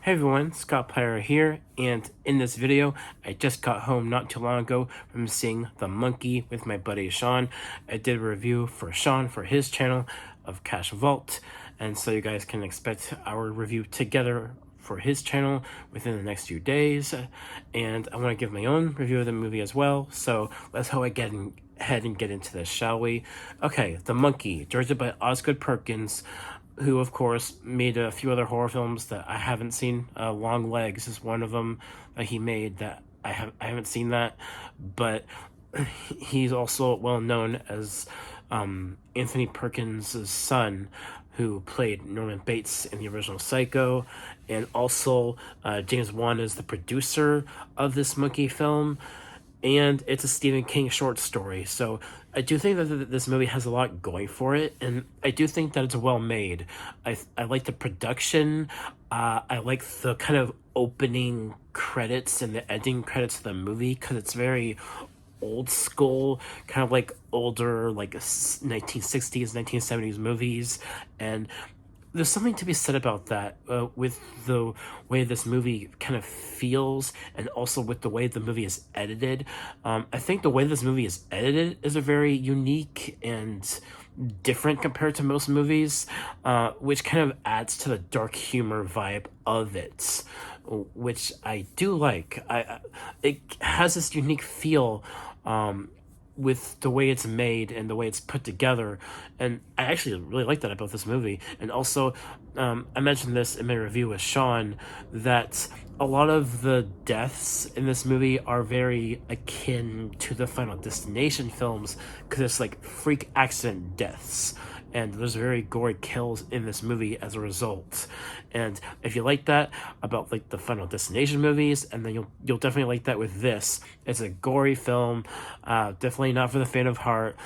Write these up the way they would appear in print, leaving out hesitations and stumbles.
Hey everyone, Scott Pyre here, and in this video, I just got home not too long ago from seeing The Monkey with my buddy Sean. I did a review for Sean for his channel of Cash Vault, and so you guys can expect our review together for his channel within the next few days. And I want to give my own review of the movie as well, so let's how I get ahead and get into this, shall we? Okay, The Monkey, directed by Osgood Perkins, who of course made a few other horror films that I haven't seen. Long Legs is one of them that he made that I haven't seen that, but he's also well known as Anthony Perkins' son, who played Norman Bates in the original Psycho, and also James Wan is the producer of this Monkey film, and it's a Stephen King short story. So I do think that this movie has a lot going for it, and I do think that it's well made. I like the production. I like the kind of opening credits and the ending credits of the movie because it's very old school, kind of like older, like 1960s, 1970s movies, and there's something to be said about that with the way this movie kind of feels and also with the way the movie is edited. I think the way this movie is edited is a very unique and different compared to most movies, which kind of adds to the dark humor vibe of it, which I do like. It has this unique feel with the way it's made and the way it's put together, and I actually really like that about this movie. And also, I mentioned this in my review with Sean, that a lot of the deaths in this movie are very akin to the Final Destination films because it's like freak accident deaths, and there's very gory kills in this movie as a result. And if you like that about like the Final Destination movies, and then you'll definitely like that with this. It's a gory film, definitely not for the faint of heart.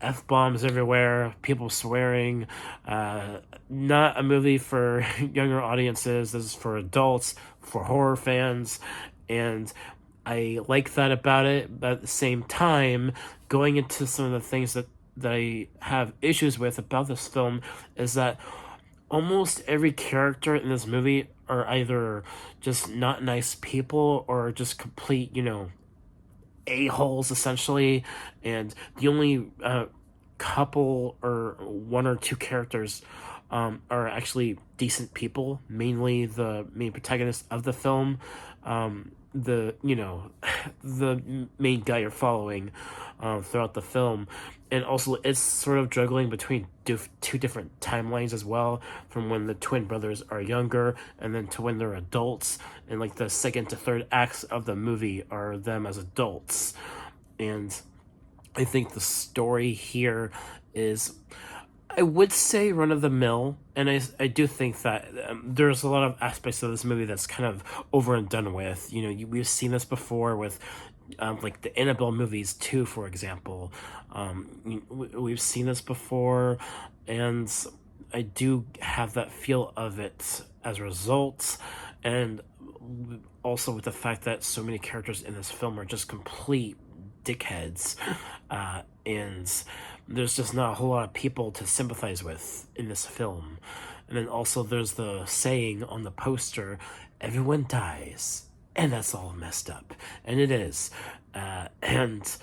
F-bombs everywhere, people swearing. Not a movie for younger audiences. This is for adults, for horror fans, and I like that about it. But at the same time, going into some of the things that I have issues with about this film is that almost every character in this movie are either just not nice people or just complete, a-holes essentially, and the only couple or one or two characters are actually decent people, mainly the main protagonist of the film, the the main guy you're following throughout the film. And also it's sort of juggling between two different timelines as well, from when the twin brothers are younger and then to when they're adults, and like the second to third acts of the movie are them as adults. And I think the story here is, I would say, run of the mill, and I do think that there's a lot of aspects of this movie that's kind of over and done with. We've seen this before with like the Annabelle movies too, for example. We've seen this before, and I do have that feel of it as a result, and also with the fact that so many characters in this film are just complete dickheads, and there's just not a whole lot of people to sympathize with in this film. And then also there's the saying on the poster, everyone dies, and that's all messed up, and it is. And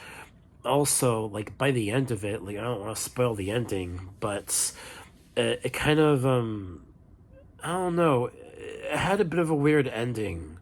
also, like, by the end of it, like, I don't want to spoil the ending, but it kind of I don't know, it had a bit of a weird ending.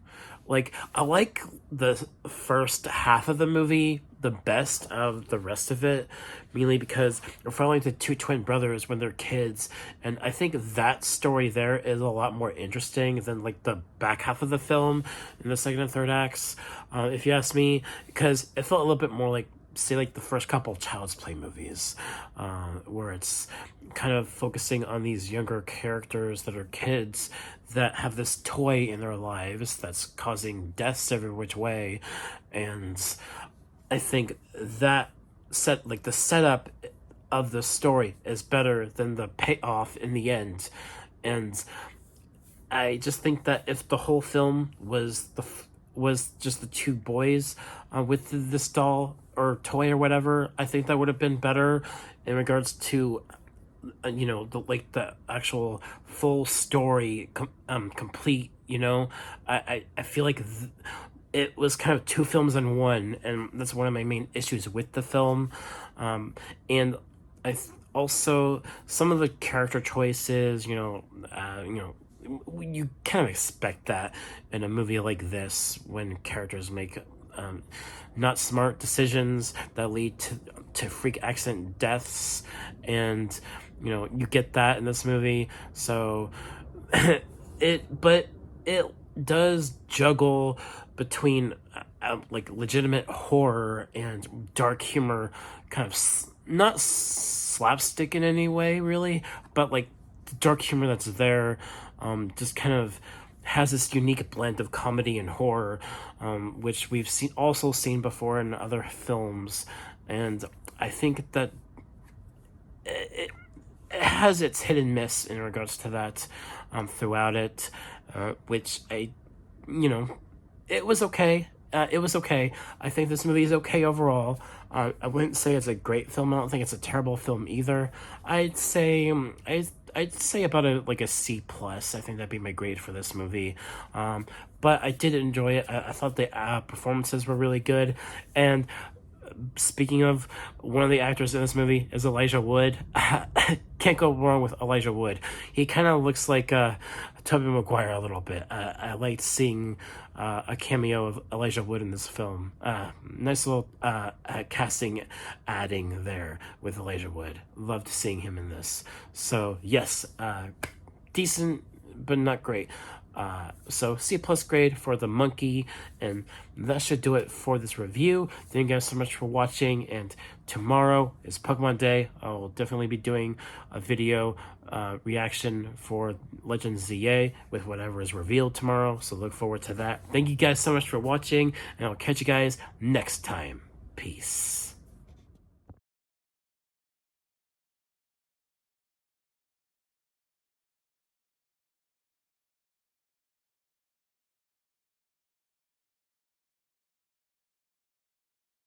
Like, I like the first half of the movie the best of the rest of it, mainly because we're following the two twin brothers when they're kids, and I think that story there is a lot more interesting than like the back half of the film in the second and third acts, if you ask me, because it felt a little bit more like, say, like the first couple Child's Play movies, where it's kind of focusing on these younger characters that are kids that have this toy in their lives that's causing deaths every which way. And I think that the setup of the story is better than the payoff in the end. And I just think that if the whole film was just the two boys with this doll or toy or whatever, I think that would have been better in regards to the actual full story complete. I feel like it was kind of two films in one, and that's one of my main issues with the film. And also some of the character choices, you kind of expect that in a movie like this when characters make not smart decisions that lead to freak accident deaths, and you get that in this movie. So but it does juggle between like legitimate horror and dark humor, kind of not slapstick in any way really, but like the dark humor that's there just kind of has this unique blend of comedy and horror, which we've seen before in other films. And I think that it has its hit and miss in regards to that throughout it, which it was okay. It was okay. I think this movie is okay overall. I wouldn't say it's a great film. I don't think it's a terrible film either. I'd say about a C plus. I think that'd be my grade for this movie. But I did enjoy it. I thought the performances were really good. And speaking of, one of the actors in this movie is Elijah Wood. Can't go wrong with Elijah Wood. He kind of looks like Tobey Maguire a little bit. I liked seeing a cameo of Elijah Wood in this film. Nice little casting adding there with Elijah Wood. Loved seeing him in this. So yes, decent but not great. So C plus grade for The Monkey, and that should do it for this review. Thank you guys so much for watching, and tomorrow is Pokemon Day. I will definitely be doing a video reaction for Legends ZA with whatever is revealed tomorrow, so look forward to that. Thank you guys so much for watching, and I'll catch you guys next time. Peace.